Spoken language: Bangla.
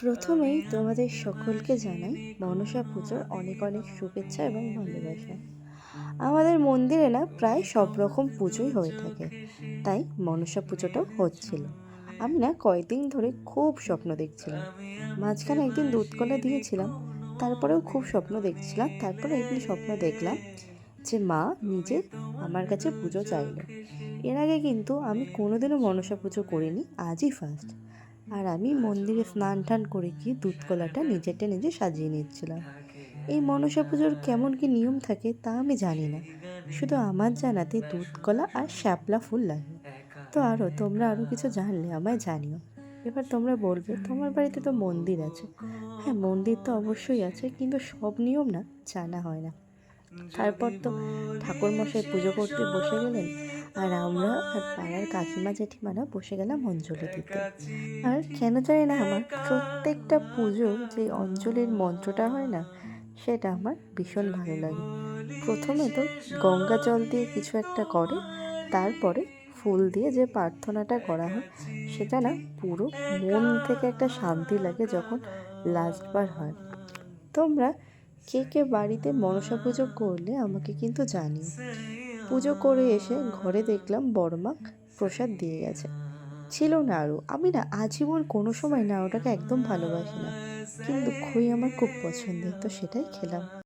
প্রথমেই তোমাদের সকলকে জানাই মনসা পুজোর অনেক অনেক শুভেচ্ছা এবং ভালোবাসা। আমাদের মন্দিরে না প্রায় সব রকম পুজোই হয়ে থাকে, তাই মনসা পুজোটাও হচ্ছিল। আমি না কয়েকদিন ধরে খুব স্বপ্ন দেখছিলাম। মাঝখানে একদিন দুধ কলা দিয়েছিলাম, তারপরেও খুব স্বপ্ন দেখছিলাম। তারপরে একদিন স্বপ্ন দেখলাম যে মা নিজে আমার কাছে পুজো চাইলো। এর আগে কিন্তু আমি কোনোদিনও মনসা পুজো করিনি, আজই ফার্স্ট। আর আমি মন্দিরে স্নান টান করে গিয়ে দুধ কলাটা নিজেরটা নিজে সাজিয়ে নিচ্ছিলাম। এই মনসা পুজোর কেমন কি নিয়ম থাকে তা আমি জানি না, শুধু আমার জানাতে দুধ কলা আর শ্যাপলা ফুল লাগে। তো তোমরা আরও কিছু জানলে আমায় জানিও। এবার তোমরা বলবে তোমার বাড়িতে তো মন্দির আছে। হ্যাঁ, মন্দির তো অবশ্যই আছে, কিন্তু সব নিয়ম না জানা হয় না। তারপর তো ঠাকুরমশাই পুজো করতে বসে গেলেন, আর আমরা আর পাড়ার কাকিমা জেঠিমারা বসে গেলাম অঞ্জলি দিতে। আর কেন জানি না আমার প্রত্যেকটা পুজোর যে অঞ্জলির মন্ত্রটা হয় না, সেটা আমার ভীষণ ভালো লাগে। প্রথমে তো গঙ্গা জল দিয়ে কিছু একটা করে, তারপরে ফুল দিয়ে যে প্রার্থনাটা করা হয় সেটা না পুরো মন থেকে একটা শান্তি লাগে যখন লাস্টবার হয়। তোমরা কে কে বাড়িতে মনসা পুজো করলে আমাকে কিন্তু জানিও। পুজো করে এসে ঘরে দেখলাম বড়মা প্রসাদ দিয়ে গেছে। ছিল নাড়ু। আমি না আজীবন কোনো সময় না ওটাকে একদম ভালোবাসি না, কিন্তু খই আমার খুব পছন্দের, তো সেটাই খেলাম।